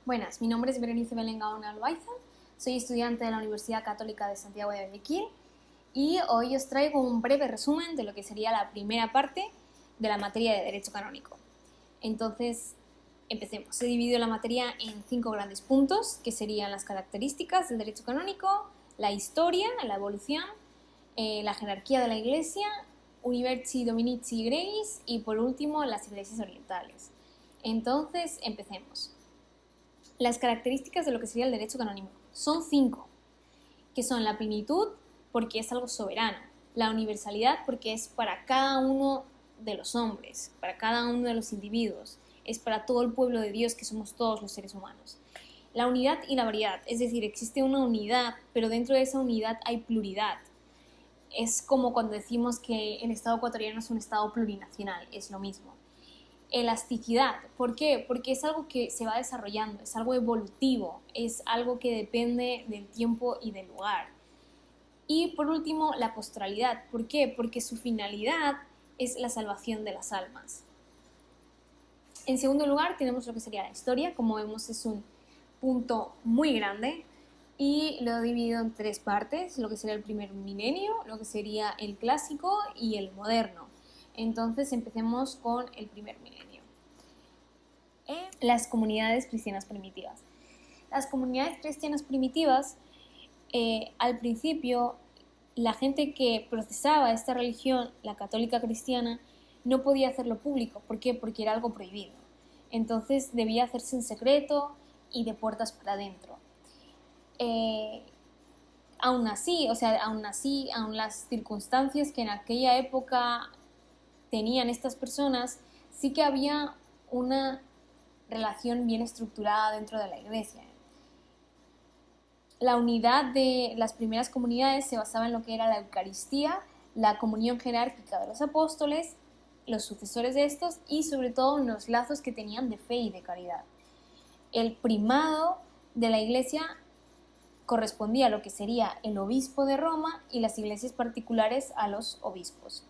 Buenas, mi nombre es Berenice Belén Gaona Loaiza, soy estudiante de la Universidad Católica de Santiago de Guayaquil y hoy os traigo un breve resumen de lo que sería la primera parte de la materia de Derecho Canónico. Entonces, empecemos. He dividido la materia en 5 grandes puntos, que serían las características del derecho canónico, la historia, la evolución, la jerarquía de la Iglesia, Universi Dominici Grace y por último las iglesias orientales. Entonces, empecemos. Las características de lo que sería el derecho canónico son 5, que son la plenitud, porque es algo soberano, la universalidad, porque es para cada uno de los hombres, para cada uno de los individuos, es para todo el pueblo de Dios, que somos todos los seres humanos. La unidad y la variedad, es decir, existe una unidad, pero dentro de esa unidad hay pluralidad. Es como cuando decimos que el Estado ecuatoriano es un Estado plurinacional, es lo mismo. Elasticidad, ¿por qué? Porque es algo que se va desarrollando, es algo evolutivo, es algo que depende del tiempo y del lugar. Y por último, la pastoralidad, ¿por qué? Porque su finalidad es la salvación de las almas. En segundo lugar, tenemos lo que sería la historia, como vemos es un punto muy grande y lo he dividido en 3 partes, lo que sería el primer milenio, lo que sería el clásico y el moderno. Entonces empecemos con el primer milenio. Las comunidades cristianas primitivas. Las comunidades cristianas primitivas, al principio, la gente que procesaba esta religión, la católica cristiana, no podía hacerlo público. ¿Por qué? Porque era algo prohibido. Entonces debía hacerse en secreto y de puertas para adentro. Aún así, aún las circunstancias que en aquella época tenían estas personas, sí que había una relación bien estructurada dentro de la iglesia. La unidad de las primeras comunidades se basaba en lo que era la Eucaristía, la comunión jerárquica de los apóstoles, los sucesores de estos y sobre todo en los lazos que tenían de fe y de caridad. El primado de la iglesia correspondía a lo que sería el obispo de Roma y las iglesias particulares a los obispos.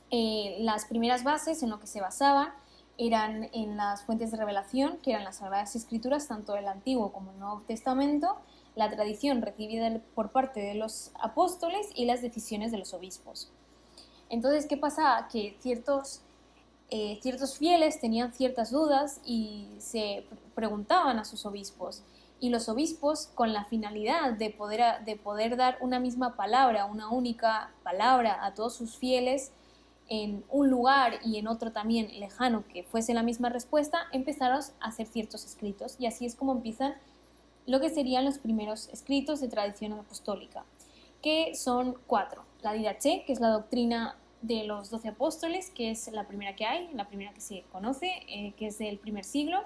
Las primeras bases en lo que se basaban eran en las fuentes de revelación, que eran las Sagradas Escrituras, tanto el Antiguo como el Nuevo Testamento, la tradición recibida por parte de los apóstoles y las decisiones de los obispos. Entonces, ¿qué pasaba? Que ciertos fieles tenían ciertas dudas y se preguntaban a sus obispos. Y los obispos, con la finalidad de poder dar una misma palabra, una única palabra a todos sus fieles, en un lugar y en otro también lejano que fuese la misma respuesta, empezaron a hacer ciertos escritos y así es como empiezan lo que serían los primeros escritos de tradición apostólica, que son 4. La Didache, que es la doctrina de los 12 apóstoles, que es la primera que hay, la primera que se conoce, que es del primer siglo,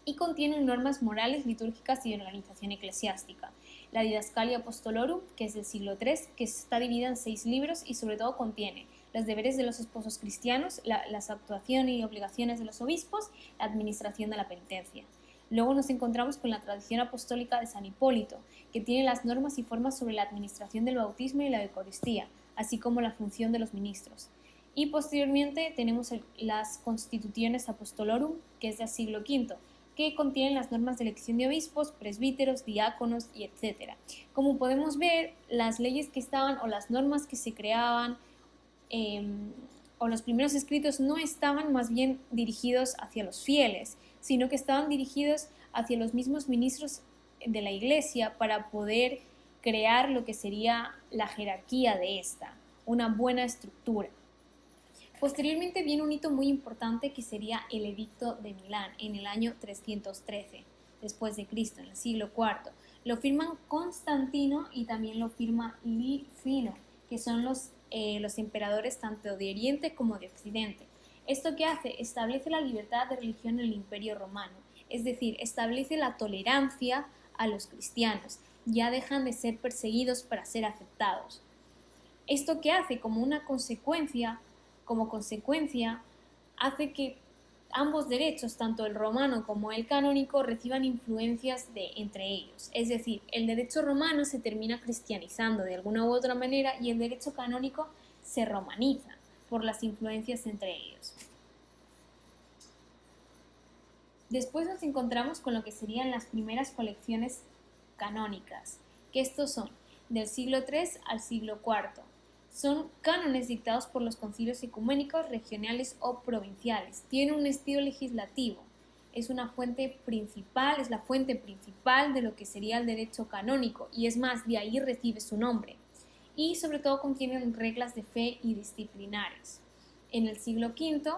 y contiene normas morales, litúrgicas y de organización eclesiástica. La Didascalia Apostolorum, que es del siglo III, que está dividida en 6 libros y sobre todo contiene los deberes de los esposos cristianos, las actuaciones y obligaciones de los obispos, la administración de la penitencia. Luego nos encontramos con la tradición apostólica de San Hipólito, que tiene las normas y formas sobre la administración del bautismo y la Eucaristía, así como la función de los ministros. Y posteriormente tenemos las Constitutiones Apostolorum, que es del siglo V, que contienen las normas de elección de obispos, presbíteros, diáconos y etc. Como podemos ver, las leyes que estaban o las normas que se creaban o los primeros escritos no estaban más bien dirigidos hacia los fieles, sino que estaban dirigidos hacia los mismos ministros de la iglesia para poder crear lo que sería la jerarquía de esta, una buena estructura. Posteriormente viene un hito muy importante que sería el Edicto de Milán en el año 313 después de Cristo, en el siglo IV. Lo firman Constantino y también lo firma Licinio, que son los emperadores tanto de Oriente como de Occidente. ¿Esto qué hace? Establece la libertad de religión en el Imperio Romano, es decir, establece la tolerancia a los cristianos, ya dejan de ser perseguidos para ser aceptados. ¿Esto qué hace? Como consecuencia, hace que ambos derechos, tanto el romano como el canónico, reciban influencias entre ellos. Es decir, el derecho romano se termina cristianizando de alguna u otra manera y el derecho canónico se romaniza por las influencias entre ellos. Después nos encontramos con lo que serían las primeras colecciones canónicas, que estos son del siglo III al siglo IV. Son cánones dictados por los concilios ecuménicos regionales o provinciales. Tiene un estilo legislativo. Es una fuente principal, es la fuente principal de lo que sería el derecho canónico, y es más, de ahí recibe su nombre. Y sobre todo contienen reglas de fe y disciplinares. En el siglo V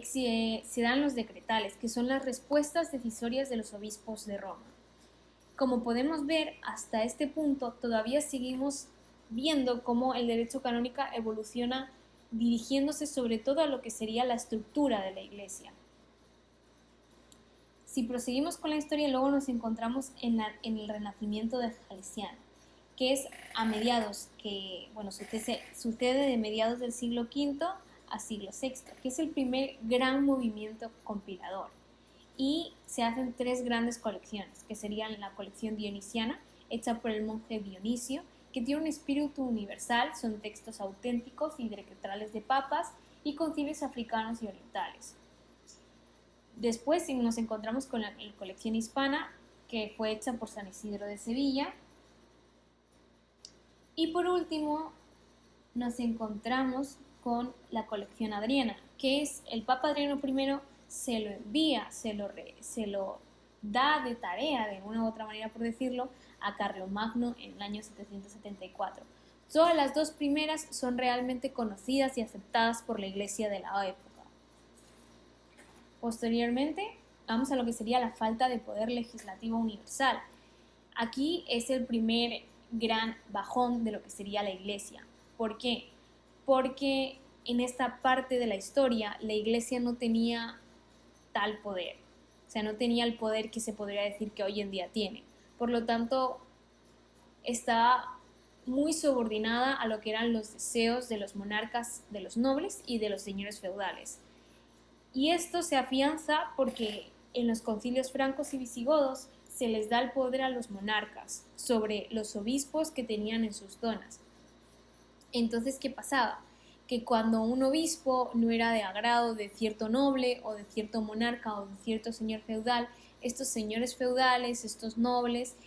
se dan los decretales, que son las respuestas decisorias de los obispos de Roma. Como podemos ver, hasta este punto todavía seguimos viendo cómo el derecho canónico evoluciona dirigiéndose sobre todo a lo que sería la estructura de la Iglesia. Si proseguimos con la historia, luego nos encontramos en el Renacimiento de Salesiano, que es a mediados, sucede de mediados del siglo V a siglo VI, que es el primer gran movimiento compilador. Y se hacen tres grandes colecciones, que serían la colección dionisiana, hecha por el monje Dionisio, que tiene un espíritu universal, son textos auténticos y decretales de papas y concilios africanos y orientales. Después nos encontramos con la colección hispana, que fue hecha por San Isidro de Sevilla. Y por último, nos encontramos con la colección adriana, que es el Papa Adriano I se lo envía, se lo da de tarea, de una u otra manera por decirlo, a Carlomagno en el año 774. Todas las dos primeras son realmente conocidas y aceptadas por la Iglesia de la época. Posteriormente, vamos a lo que sería la falta de poder legislativo universal. Aquí es el primer gran bajón de lo que sería la Iglesia. ¿Por qué? Porque en esta parte de la historia la Iglesia no tenía tal poder, o sea, no tenía el poder que se podría decir que hoy en día tiene. Por lo tanto, está muy subordinada a lo que eran los deseos de los monarcas, de los nobles y de los señores feudales. Y esto se afianza porque en los concilios francos y visigodos se les da el poder a los monarcas sobre los obispos que tenían en sus zonas. Entonces, ¿qué pasaba? Que cuando un obispo no era de agrado de cierto noble o de cierto monarca o de cierto señor feudal, estos señores feudales, estos nobles,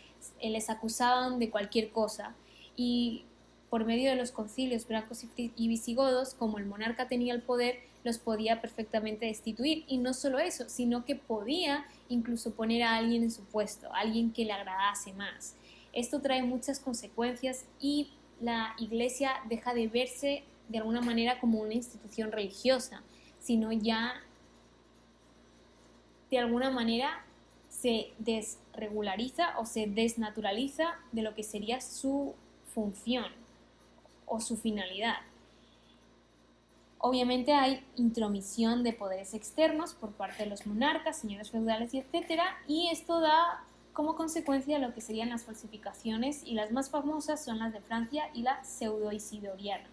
les acusaban de cualquier cosa, y por medio de los concilios francos y visigodos, como el monarca tenía el poder, los podía perfectamente destituir. Y no solo eso, sino que podía incluso poner a alguien en su puesto, a alguien que le agradase más. Esto trae muchas consecuencias y la Iglesia deja de verse de alguna manera como una institución religiosa, sino ya de alguna manera se desregulariza o se desnaturaliza de lo que sería su función o su finalidad. Obviamente hay intromisión de poderes externos por parte de los monarcas, señores feudales y etcétera, y esto da como consecuencia lo que serían las falsificaciones, y las más famosas son las de Francia y la pseudo-isidoriana.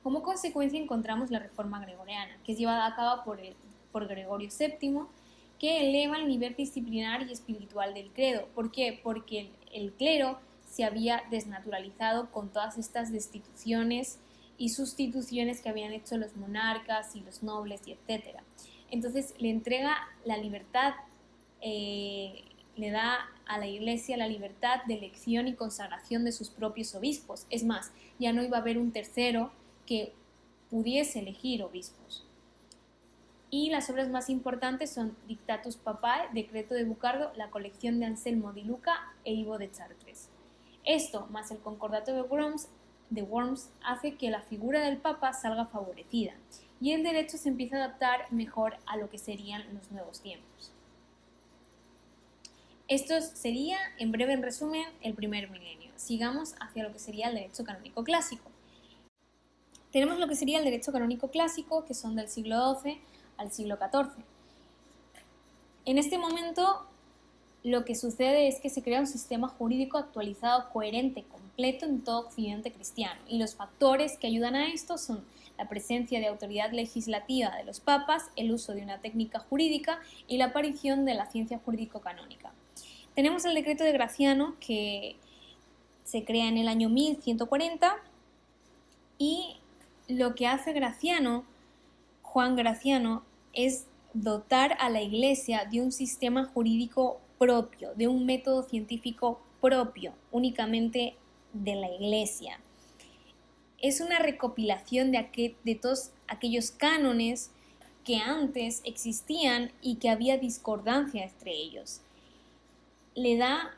Como consecuencia encontramos la reforma gregoriana, que es llevada a cabo por Gregorio VII, que eleva el nivel disciplinar y espiritual del credo. ¿Por qué? Porque el clero se había desnaturalizado con todas estas destituciones y sustituciones que habían hecho los monarcas y los nobles y etcétera. Entonces le entrega la libertad, le da a la Iglesia la libertad de elección y consagración de sus propios obispos. Es más, ya no iba a haber un tercero que pudiese elegir obispos. Y las obras más importantes son Dictatus Papae, Decreto de Bucardo, la colección de Anselmo di Luca e Ivo de Chartres. Esto, más el Concordato de Worms, hace que la figura del Papa salga favorecida y el derecho se empieza a adaptar mejor a lo que serían los nuevos tiempos. Esto sería, en breve resumen, el primer milenio. Sigamos hacia lo que sería el derecho canónico clásico. Tenemos lo que sería el derecho canónico clásico, que son del siglo XII al siglo XIV. En este momento, lo que sucede es que se crea un sistema jurídico actualizado, coherente, completo en todo Occidente cristiano, y los factores que ayudan a esto son la presencia de autoridad legislativa de los papas, el uso de una técnica jurídica y la aparición de la ciencia jurídico-canónica. Tenemos el decreto de Graciano, que se crea en el año 1140, y lo que hace Graciano, Juan Graciano, es dotar a la Iglesia de un sistema jurídico propio, de un método científico propio, únicamente de la Iglesia. Es una recopilación de todos aquellos cánones que antes existían y que había discordancia entre ellos. Le da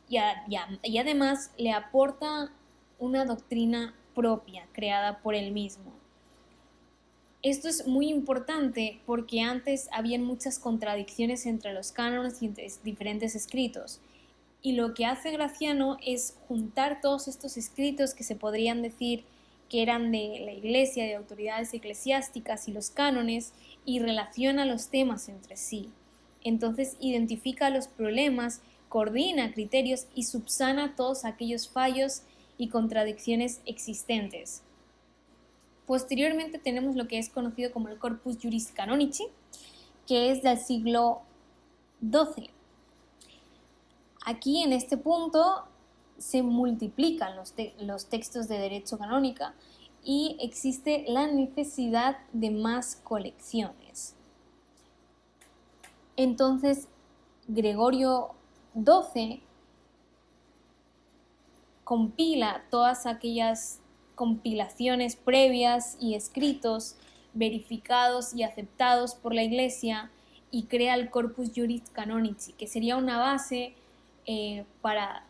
y además le aporta una doctrina propia creada por él mismo. Esto es muy importante porque antes habían muchas contradicciones entre los cánones y entre diferentes escritos. Y lo que hace Graciano es juntar todos estos escritos que se podrían decir que eran de la Iglesia, de autoridades eclesiásticas y los cánones, y relaciona los temas entre sí. Entonces identifica los problemas, coordina criterios y subsana todos aquellos fallos y contradicciones existentes. Posteriormente tenemos lo que es conocido como el Corpus Juris Canonici, que es del siglo XII. Aquí en este punto se multiplican los textos de derecho canónica y existe la necesidad de más colecciones. Entonces, Gregorio XII compila todas aquellas compilaciones previas y escritos verificados y aceptados por la Iglesia y crea el Corpus Juris Canonici, que sería una base para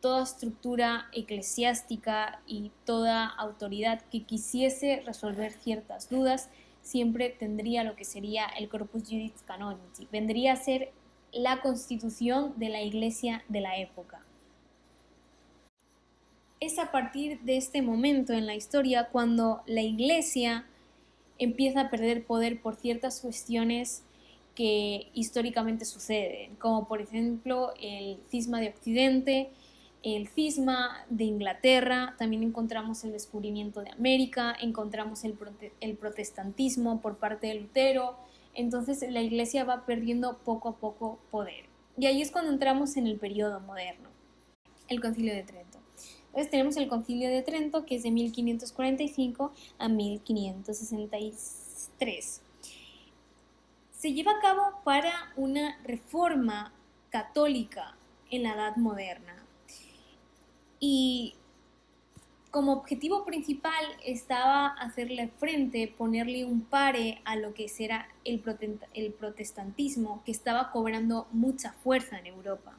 toda estructura eclesiástica y toda autoridad que quisiese resolver ciertas dudas, siempre tendría lo que sería el Corpus Juris Canonici. Vendría a ser la constitución de la Iglesia de la época. Es a partir de este momento en la historia cuando la Iglesia empieza a perder poder por ciertas cuestiones que históricamente suceden, como por ejemplo el cisma de Occidente, el cisma de Inglaterra, también encontramos el descubrimiento de América, encontramos el protestantismo por parte de Lutero. Entonces la Iglesia va perdiendo poco a poco poder. Y ahí es cuando entramos en el periodo moderno, el Concilio de Trento. Entonces tenemos el Concilio de Trento, que es de 1545 a 1563. Se lleva a cabo para una reforma católica en la Edad Moderna. Y como objetivo principal estaba hacerle frente, ponerle un pare a lo que será el protestantismo, que estaba cobrando mucha fuerza en Europa.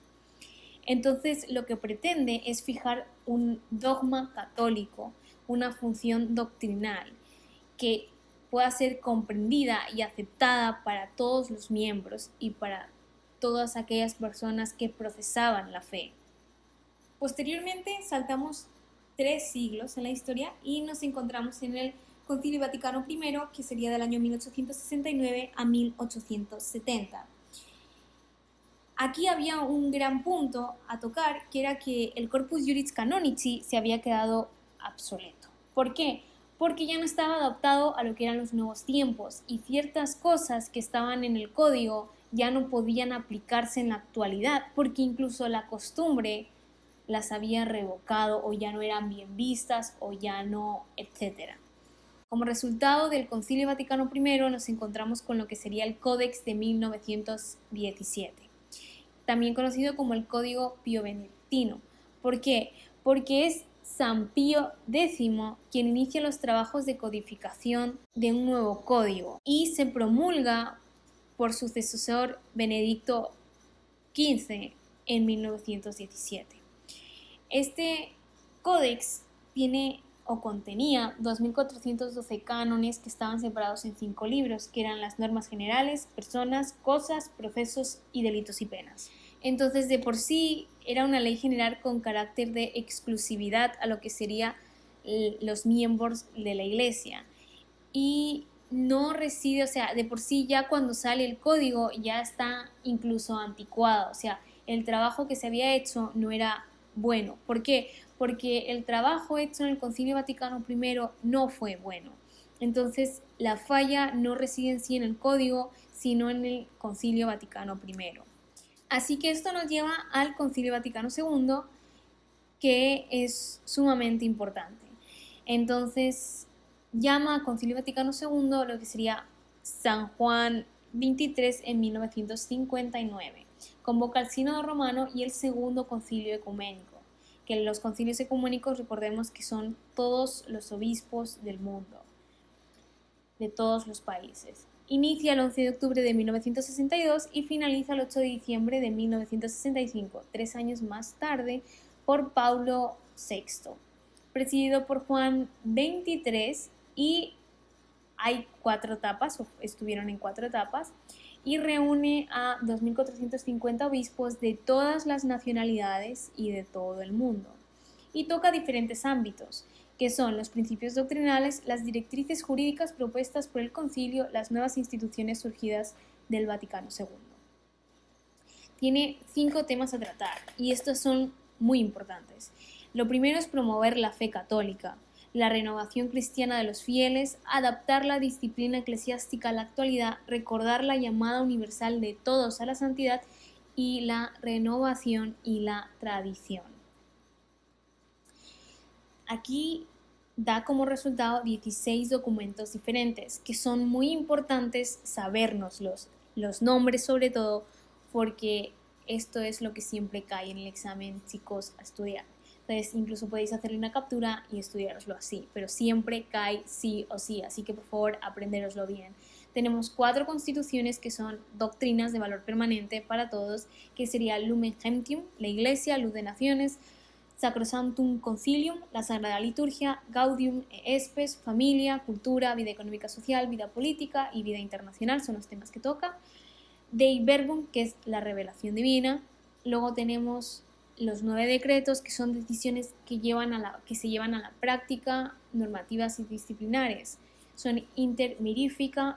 Entonces lo que pretende es fijar un dogma católico, una función doctrinal que pueda ser comprendida y aceptada para todos los miembros y para todas aquellas personas que profesaban la fe. Posteriormente saltamos 3 siglos en la historia y nos encontramos en el Concilio Vaticano I, que sería del año 1869 a 1870. Aquí había un gran punto a tocar, que era que el Corpus Juris Canonici se había quedado obsoleto. ¿Por qué? Porque ya no estaba adaptado a lo que eran los nuevos tiempos y ciertas cosas que estaban en el código ya no podían aplicarse en la actualidad, porque incluso la costumbre las había revocado o ya no eran bien vistas o ya no, etc. Como resultado del Concilio Vaticano I nos encontramos con lo que sería el Códex de 1917, también conocido como el Código Pío Benedictino. ¿Por qué? Porque es San Pío X quien inicia los trabajos de codificación de un nuevo código y se promulga por su sucesor Benedicto XV en 1917. Este códex tiene o contenía 2.412 cánones que estaban separados en 5 libros, que eran las normas generales, personas, cosas, procesos y delitos y penas. Entonces, de por sí, era una ley general con carácter de exclusividad a lo que serían los miembros de la Iglesia. Y no reside, o sea, de por sí ya cuando sale el código ya está incluso anticuado, o sea, el trabajo que se había hecho no era bueno. ¿Por qué? Porque el trabajo hecho en el Concilio Vaticano I no fue bueno. Entonces, la falla no reside en sí en el código, sino en el Concilio Vaticano I. Así que esto nos lleva al Concilio Vaticano II, que es sumamente importante. Entonces, llama Concilio Vaticano II lo que sería San Juan XXIII en 1959. Convoca al Sínodo Romano y el Segundo Concilio Ecuménico, que los concilios ecuménicos, recordemos que son todos los obispos del mundo, de todos los países. Inicia el 11 de octubre de 1962 y finaliza el 8 de diciembre de 1965, 3 años más tarde, por Paulo VI, presidido por Juan XXIII, y hay 4 etapas, o estuvieron en 4 etapas, y reúne a 2.450 obispos de todas las nacionalidades y de todo el mundo. Y toca diferentes ámbitos, que son los principios doctrinales, las directrices jurídicas propuestas por el concilio, las nuevas instituciones surgidas del Vaticano II. Tiene 5 temas a tratar y estos son muy importantes. Lo primero es promover la fe católica, la renovación cristiana de los fieles, adaptar la disciplina eclesiástica a la actualidad, recordar la llamada universal de todos a la santidad y la renovación y la tradición. Aquí da como resultado 16 documentos diferentes, que son muy importantes sabérnoslos, los nombres sobre todo, porque esto es lo que siempre cae en el examen, chicos, a estudiar. Entonces, incluso podéis hacerle una captura y estudiaroslo así, pero siempre cae sí o sí, así que por favor, aprendéroslo bien. Tenemos 4 constituciones que son doctrinas de valor permanente para todos, que sería Lumen Gentium, la Iglesia, Luz de Naciones, Sacrosanctum Concilium, la Sagrada Liturgia, Gaudium et Spes, familia, cultura, vida económica social, vida política y vida internacional son los temas que toca. Dei Verbum, que es la revelación divina. Luego tenemos los 9 decretos, que son decisiones que se llevan a la práctica, normativas y disciplinares. Son Inter Mirifica,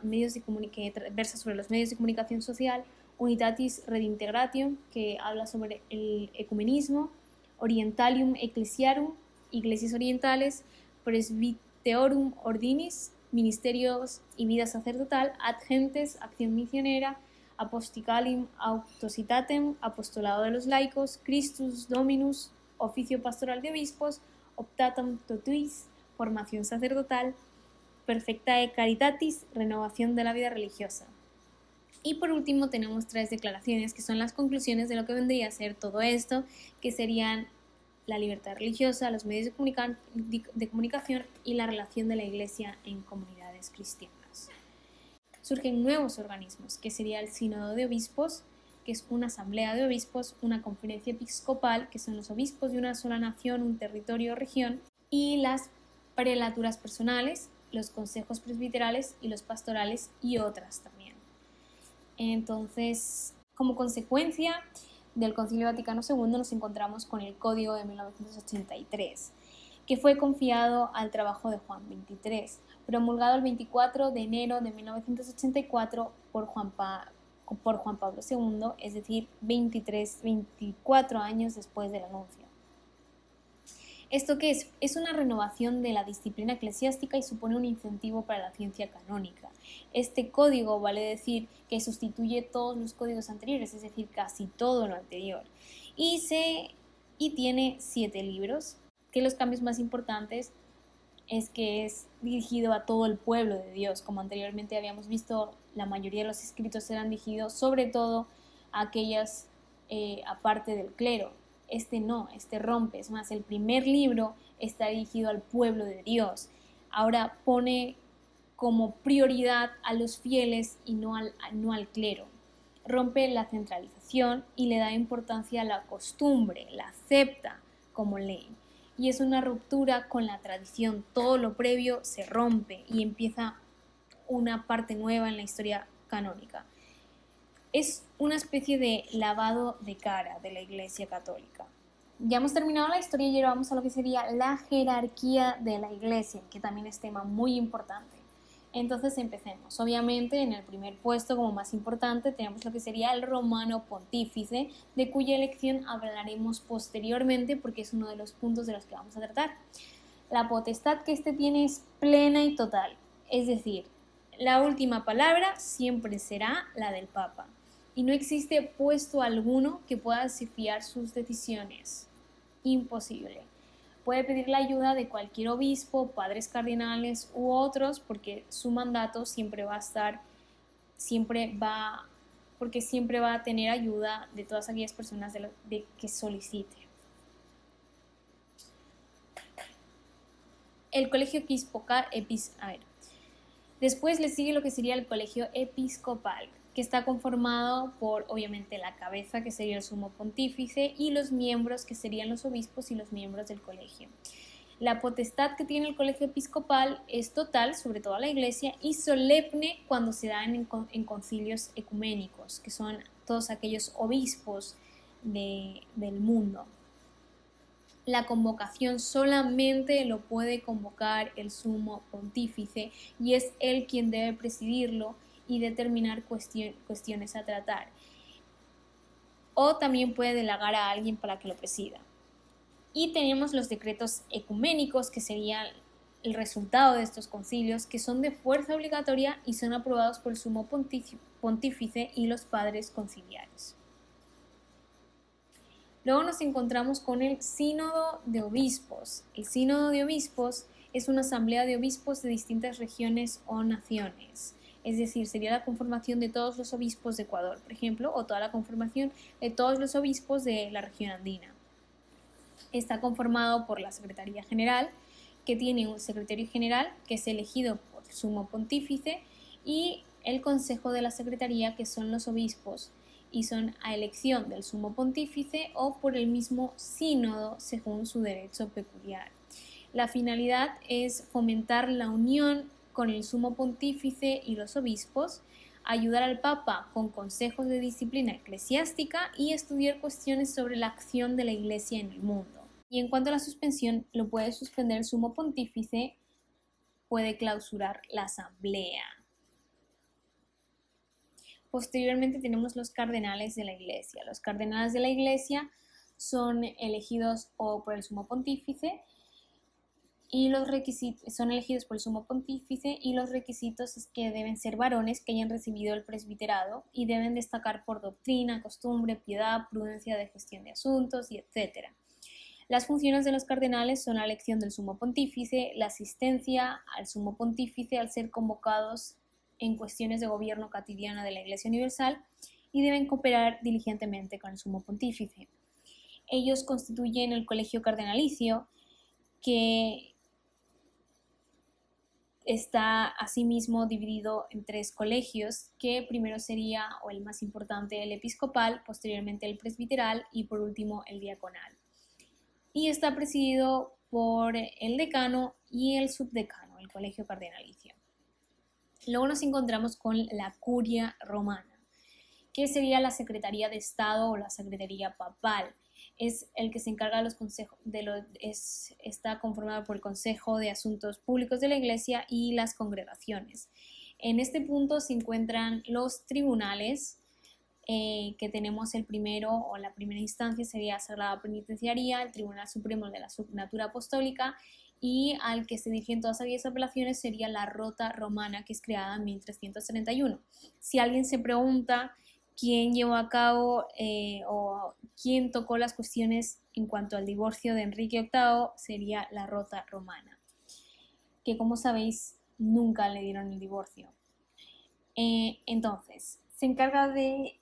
que versa sobre los medios de comunicación social, Unitatis Redintegratio, que habla sobre el ecumenismo, Orientalium Ecclesiarum, Iglesias Orientales, Presbyterorum Ordinis, Ministerios y Vida Sacerdotal, Ad Gentes, Acción Misionera, Aposticalim Auctositatem, Apostolado de los Laicos, Christus Dominus, Oficio Pastoral de Obispos, Optatum Totuis, Formación Sacerdotal, Perfectae Caritatis, Renovación de la Vida Religiosa. Y por último tenemos 3 declaraciones que son las conclusiones de lo que vendría a ser todo esto, que serían la libertad religiosa, los medios de comunicación y la relación de la Iglesia en comunidades cristianas. Surgen nuevos organismos, que sería el Sínodo de Obispos, que es una asamblea de obispos, una conferencia episcopal, que son los obispos de una sola nación, un territorio o región, y las prelaturas personales, los consejos presbiterales y los pastorales y otras también. Entonces, como consecuencia del Concilio Vaticano II nos encontramos con el Código de 1983, que fue confiado al trabajo de Juan XXIII, promulgado el 24 de enero de 1984 por Juan Pablo II, es decir, 24 años después del anuncio. ¿Esto qué es? Es una renovación de la disciplina eclesiástica y supone un incentivo para la ciencia canónica. Este código vale decir que sustituye todos los códigos anteriores, es decir, casi todo lo anterior. Y tiene 7 libros, que los cambios más importantes es que es dirigido a todo el pueblo de Dios. Como anteriormente habíamos visto, la mayoría de los escritos eran dirigidos sobre todo a aquellas aparte del clero. Este no, este rompe. Es más, el primer libro está dirigido al pueblo de Dios. Ahora pone como prioridad a los fieles y no al clero. Rompe la centralización y le da importancia a la costumbre, la acepta como ley. Y es una ruptura con la tradición. Todo lo previo se rompe y empieza una parte nueva en la historia canónica. Es una especie de lavado de cara de la Iglesia Católica. Ya hemos terminado la historia y ahora vamos a lo que sería la jerarquía de la Iglesia, que también es tema muy importante. Entonces empecemos. Obviamente en el primer puesto, como más importante, tenemos lo que sería el romano pontífice, de cuya elección hablaremos posteriormente porque es uno de los puntos de los que vamos a tratar. La potestad que éste tiene es plena y total, es decir, la última palabra siempre será la del Papa y no existe puesto alguno que pueda desafiar sus decisiones. Imposible. Puede pedir la ayuda de cualquier obispo, padres cardinales u otros, porque su mandato siempre va a estar porque siempre va a tener ayuda de todas aquellas personas de que solicite. El colegio episcopal, después le sigue lo que sería el colegio episcopal, que está conformado por, obviamente, la cabeza, que sería el sumo pontífice, y los miembros, que serían los obispos y los miembros del colegio. La potestad que tiene el colegio episcopal es total sobre toda la Iglesia y solemne cuando se dan en concilios ecuménicos, que son todos aquellos obispos del mundo. La convocación solamente lo puede convocar el sumo pontífice y es él quien debe presidirlo y determinar cuestiones a tratar. O también puede delegar a alguien para que lo presida. Y tenemos los decretos ecuménicos, que serían el resultado de estos concilios, que son de fuerza obligatoria y son aprobados por el sumo pontífice y los padres conciliares. Luego nos encontramos con el sínodo de obispos. El sínodo de obispos es una asamblea de obispos de distintas regiones o naciones. Es decir, sería la conformación de todos los obispos de Ecuador, por ejemplo, o toda la conformación de todos los obispos de la región andina. Está conformado por la Secretaría General, que tiene un secretario general que es elegido por el sumo pontífice, y el Consejo de la Secretaría, que son los obispos, y son a elección del sumo pontífice o por el mismo sínodo según su derecho peculiar. La finalidad es fomentar la unión con el sumo pontífice y los obispos, ayudar al Papa con consejos de disciplina eclesiástica y estudiar cuestiones sobre la acción de la Iglesia en el mundo. Y en cuanto a la suspensión, lo puede suspender el sumo pontífice, puede clausurar la asamblea. Posteriormente tenemos los cardenales de la Iglesia. Los cardenales de la Iglesia son elegidos por el sumo pontífice y los requisitos son elegidos por el sumo pontífice y los requisitos es que deben ser varones que hayan recibido el presbiterado y deben destacar por doctrina, costumbre, piedad, prudencia de gestión de asuntos y etc. Las funciones de los cardenales son la elección del sumo pontífice, la asistencia al sumo pontífice al ser convocados en cuestiones de gobierno cotidiana de la Iglesia Universal y deben cooperar diligentemente con el sumo pontífice. Ellos constituyen el colegio cardenalicio, que está asimismo dividido en 3 colegios, que primero sería, o el más importante, el episcopal, posteriormente el presbiteral y por último el diaconal. Y está presidido por el decano y el subdecano, el colegio cardenalicio. Luego nos encontramos con la curia romana, que sería la Secretaría de Estado o la Secretaría Papal. Es el que se encarga de los consejos, está conformado por el Consejo de Asuntos Públicos de la Iglesia y las congregaciones. En este punto se encuentran los tribunales, que tenemos el primero, o la primera instancia sería Sagrada Penitenciaría, el Tribunal Supremo de la Subnatura Apostólica, y al que se dirigen todas aquellas apelaciones sería la Rota Romana, que es creada en 1331. Si alguien se pregunta quién llevó a cabo o quién tocó las cuestiones en cuanto al divorcio de Enrique VIII, sería la Rota Romana, que como sabéis nunca le dieron el divorcio. Entonces, se encarga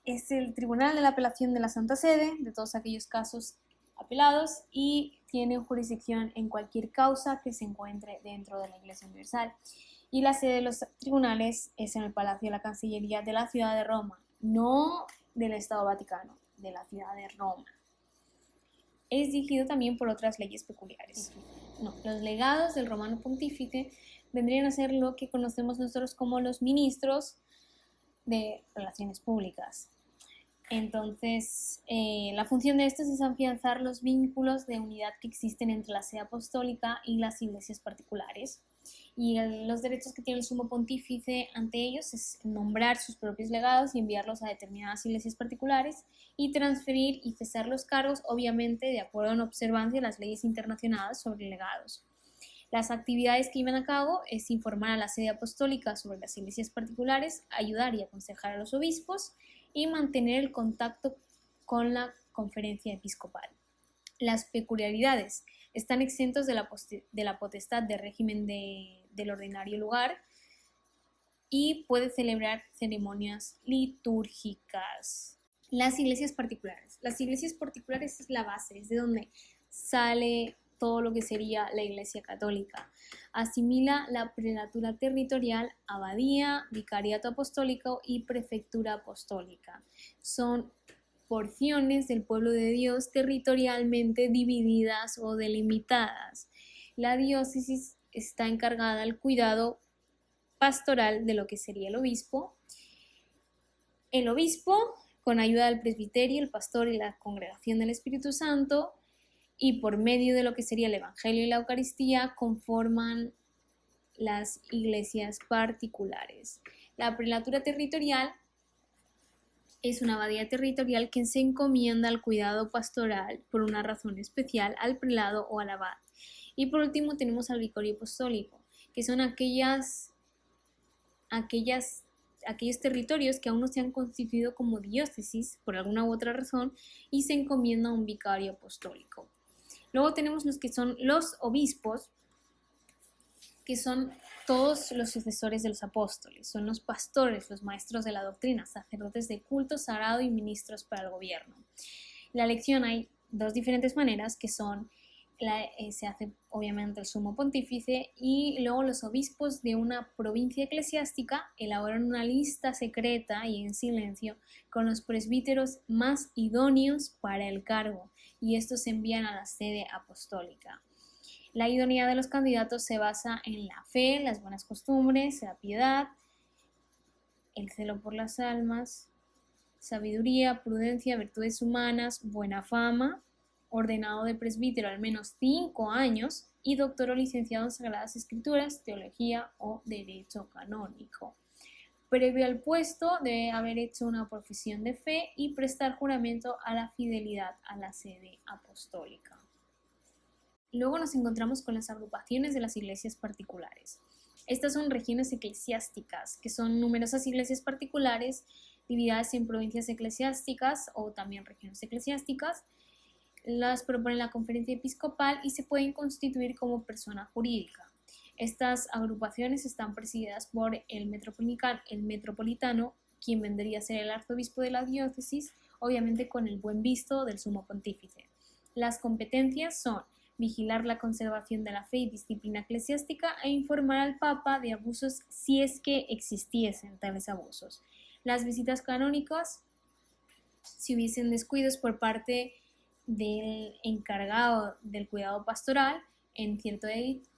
es el Tribunal de la Apelación de la Santa Sede, de todos aquellos casos apelados, y tiene jurisdicción en cualquier causa que se encuentre dentro de la Iglesia Universal. Y la sede de los tribunales es en el Palacio de la Cancillería de la ciudad de Roma, no del Estado Vaticano, de la ciudad de Roma. Es dirigido también por otras leyes peculiares. No, los legados del Romano Pontífice vendrían a ser lo que conocemos nosotros como los ministros de Relaciones Públicas. Entonces, la función de estos es afianzar los vínculos de unidad que existen entre la sede apostólica y las iglesias particulares. Y los derechos que tiene el sumo pontífice ante ellos es nombrar sus propios legados y enviarlos a determinadas iglesias particulares y transferir y cesar los cargos, obviamente de acuerdo en observancia de las leyes internacionales sobre legados. Las actividades que llevan a cabo es informar a la sede apostólica sobre las iglesias particulares, ayudar y aconsejar a los obispos y mantener el contacto con la conferencia episcopal. Las peculiaridades están exentos de la potestad de régimen del ordinario lugar y puede celebrar ceremonias litúrgicas. Las iglesias particulares. Las iglesias particulares es la base, es de donde sale todo lo que sería la Iglesia Católica. Asimila la prelatura territorial, abadía, vicariato apostólico y prefectura apostólica. Son porciones del pueblo de Dios territorialmente divididas o delimitadas. La diócesis está encargada del cuidado pastoral de lo que sería el obispo. El obispo, con ayuda del presbiterio, el pastor y la congregación del Espíritu Santo, y por medio de lo que sería el Evangelio y la Eucaristía, conforman las iglesias particulares. La prelatura territorial es una abadía territorial que se encomienda al cuidado pastoral por una razón especial al prelado o al abad. Y por último tenemos al vicario apostólico, que son aquellos territorios que aún no se han constituido como diócesis por alguna u otra razón y se encomienda a un vicario apostólico. Luego tenemos los que son los obispos, que son todos los sucesores de los apóstoles, son los pastores, los maestros de la doctrina, sacerdotes de culto sagrado y ministros para el gobierno. La elección hay dos diferentes maneras, que son, se hace obviamente el sumo pontífice, y luego los obispos de una provincia eclesiástica elaboran una lista secreta y en silencio con los presbíteros más idóneos para el cargo, y estos se envían a la sede apostólica. La idoneidad de los candidatos se basa en la fe, las buenas costumbres, la piedad, el celo por las almas, sabiduría, prudencia, virtudes humanas, buena fama, ordenado de presbítero al menos 5 años y doctor o licenciado en Sagradas Escrituras, Teología o Derecho Canónico. Previo al puesto debe haber hecho una profesión de fe y prestar juramento a la fidelidad a la sede apostólica. Luego nos encontramos con las agrupaciones de las iglesias particulares. Estas son regiones eclesiásticas, que son numerosas iglesias particulares divididas en provincias eclesiásticas o también regiones eclesiásticas. Las propone la conferencia episcopal y se pueden constituir como persona jurídica. Estas agrupaciones están presididas por el metropolitano, quien vendría a ser el arzobispo de la diócesis, obviamente con el buen visto del sumo pontífice. Las competencias son vigilar la conservación de la fe y disciplina eclesiástica e informar al Papa de abusos si es que existiesen tales abusos. Las visitas canónicas, si hubiesen descuidos por parte del encargado del cuidado pastoral en cierto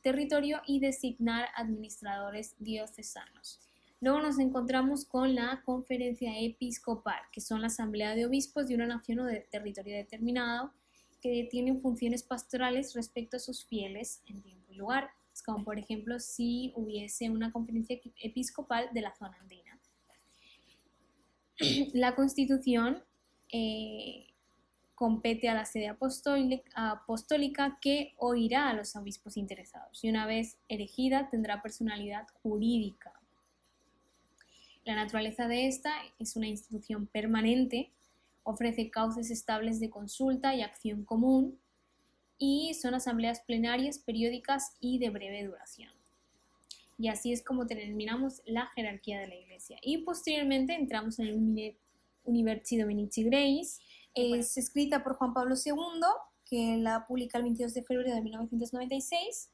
territorio, y designar administradores diocesanos. Luego nos encontramos con la conferencia episcopal, que son la asamblea de obispos de una nación o de territorio determinado, que tienen funciones pastorales respecto a sus fieles en tiempo y lugar. Es como por ejemplo si hubiese una conferencia episcopal de la zona andina. La Constitución compete a la sede apostólica, que oirá a los obispos interesados y una vez elegida tendrá personalidad jurídica. La naturaleza de esta es una institución permanente, ofrece cauces estables de consulta y acción común y son asambleas plenarias, periódicas y de breve duración. Y así es como terminamos la jerarquía de la Iglesia. Y posteriormente entramos en el Universi Dominici Grace. Es escrita por Juan Pablo II, que la publica el 22 de febrero de 1996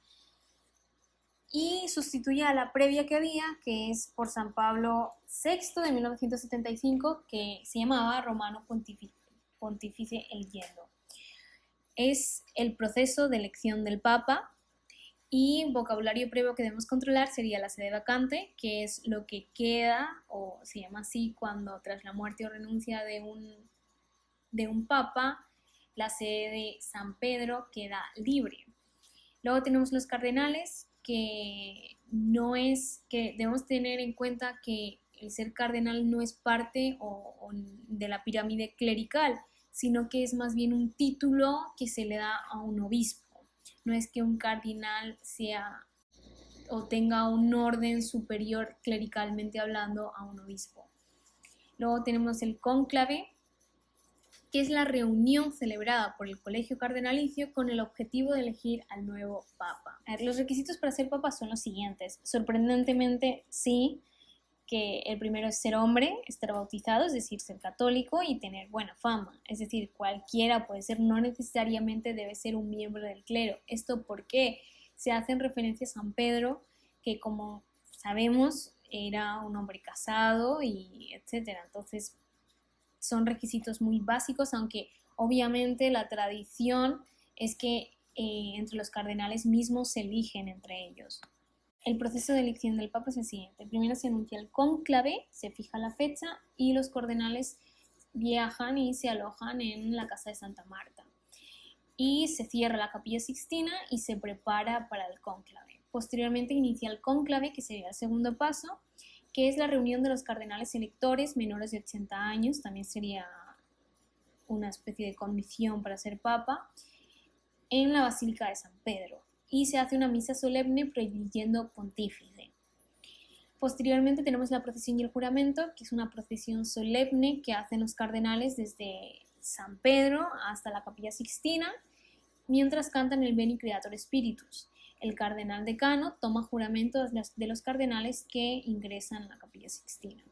y sustituye a la previa que había, que es por San Pablo VI de 1975, que se llamaba Romano Pontífice Eligiendo. Es el proceso de elección del Papa, y vocabulario previo que debemos controlar sería la sede vacante, que es lo que queda, o se llama así cuando tras la muerte o renuncia de un papa, la sede de San Pedro queda libre. Luego tenemos los cardenales, que debemos tener en cuenta que el ser cardenal no es parte de la pirámide clerical, sino que es más bien un título que se le da a un obispo. No es que un cardenal sea o tenga un orden superior clericalmente hablando a un obispo. Luego tenemos el cónclave, que es la reunión celebrada por el colegio cardenalicio con el objetivo de elegir al nuevo papa. Los requisitos para ser papa son los siguientes. Sorprendentemente, sí, que el primero es ser hombre, estar bautizado, es decir, ser católico y tener buena fama. Es decir, cualquiera puede ser, no necesariamente debe ser un miembro del clero. ¿Esto por qué? Se hace en referencia a San Pedro, que como sabemos era un hombre casado y etcétera. Entonces son requisitos muy básicos, aunque obviamente la tradición es que entre los cardenales mismos se eligen entre ellos. El proceso de elección del Papa es el siguiente. Primero se anuncia el cónclave, se fija la fecha y los cardenales viajan y se alojan en la casa de Santa Marta. Y se cierra la Capilla Sixtina y se prepara para el cónclave. Posteriormente inicia el cónclave, que sería el segundo paso, que es la reunión de los cardenales electores menores de 80 años, también sería una especie de condición para ser papa, en la Basílica de San Pedro. Y se hace una misa solemne prohibiendo pontífice. Posteriormente tenemos la procesión y el juramento, que es una procesión solemne que hacen los cardenales desde San Pedro hasta la Capilla Sixtina, mientras cantan el Veni Creator Spiritus. El cardenal decano toma juramento de los cardenales que ingresan a la Capilla Sixtina.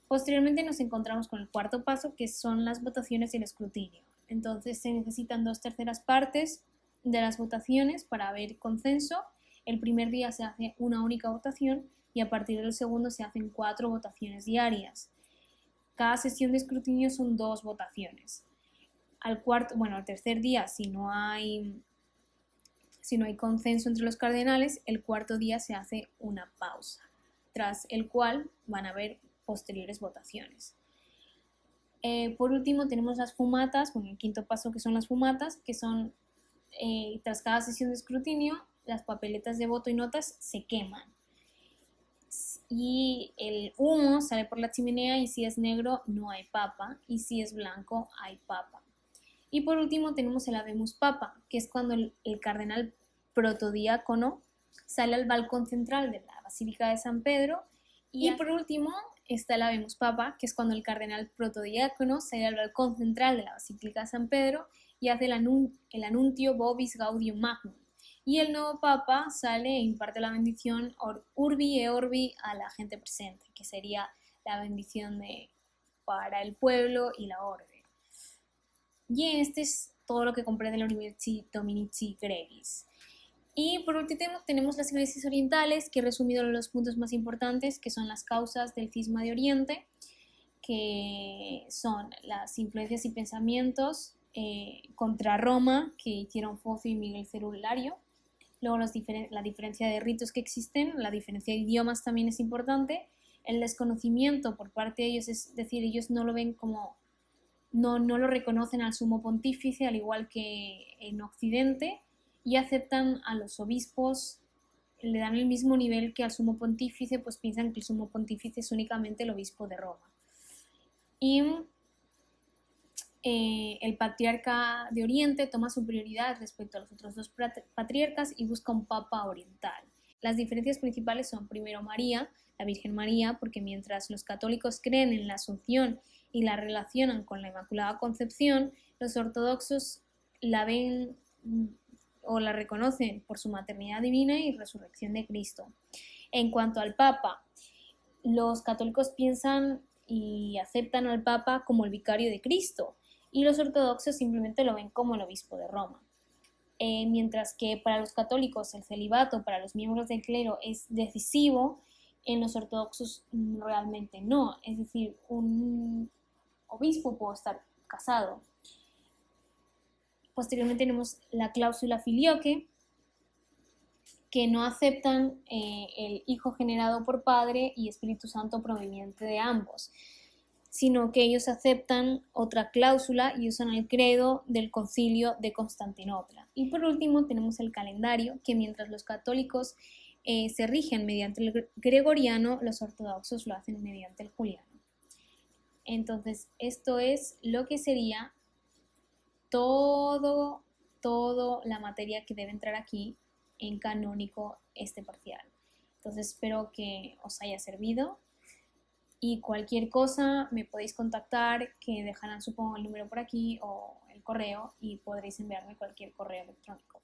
Posteriormente nos encontramos con el cuarto paso, que son las votaciones y el escrutinio. Entonces se necesitan 2/3 partes de las votaciones para haber consenso. El primer día se hace una única votación y a partir del segundo se hacen 4 votaciones diarias. Cada sesión de escrutinio son 2 votaciones. Al tercer día, si no hay consenso entre los cardenales, el cuarto día se hace una pausa, tras el cual van a haber posteriores votaciones. Por último tenemos las fumatas, el quinto paso, que son las fumatas, que son tras cada sesión de escrutinio, las papeletas de voto y notas se queman. Y el humo sale por la chimenea y si es negro no hay papa y si es blanco hay papa. Y por último tenemos el Habemus Papa, que es cuando el cardenal protodiácono sale al balcón central de la Basílica de San Pedro. Y por último está el Habemus Papa, que es cuando el cardenal protodiácono sale al balcón central de la Basílica de San Pedro y hace el Anuntio Vobis Gaudium Magnum. Y el nuevo Papa sale e imparte la bendición Urbi et Orbi a la gente presente, que sería la bendición para el pueblo y la orbe. Y este es todo lo que comprende la Universi Dominici Gregis. Y por último tenemos las iglesias orientales, que he resumido los puntos más importantes, que son las causas del cisma de Oriente, que son las influencias y pensamientos contra Roma, que hicieron Focio y Miguel Cerulario. Luego la diferencia de ritos que existen, la diferencia de idiomas también es importante. El desconocimiento por parte de ellos, es decir, ellos no lo ven como... No lo reconocen al sumo pontífice, al igual que en Occidente, y aceptan a los obispos, le dan el mismo nivel que al sumo pontífice, pues piensan que el sumo pontífice es únicamente el obispo de Roma. Y el patriarca de Oriente toma su prioridad respecto a los otros 2 patriarcas y busca un papa oriental. Las diferencias principales son, primero, María, la Virgen María, porque mientras los católicos creen en la Asunción y la relacionan con la Inmaculada Concepción, los ortodoxos la ven o la reconocen por su maternidad divina y resurrección de Cristo. En cuanto al Papa, los católicos piensan y aceptan al Papa como el vicario de Cristo, y los ortodoxos simplemente lo ven como el obispo de Roma. Mientras que para los católicos el celibato para los miembros del clero es decisivo, en los ortodoxos realmente no. Es decir, un obispo puede estar casado. Posteriormente tenemos la cláusula filioque, que no aceptan el Hijo generado por Padre y Espíritu Santo proveniente de ambos, sino que ellos aceptan otra cláusula y usan el credo del Concilio de Constantinopla. Y por último tenemos el calendario, que mientras los católicos se rigen mediante el gregoriano, los ortodoxos lo hacen mediante el juliano. Entonces, esto es lo que sería todo la materia que debe entrar aquí en canónico este parcial. Entonces, espero que os haya servido. Y cualquier cosa me podéis contactar, que dejarán supongo el número por aquí o el correo y podréis enviarme cualquier correo electrónico.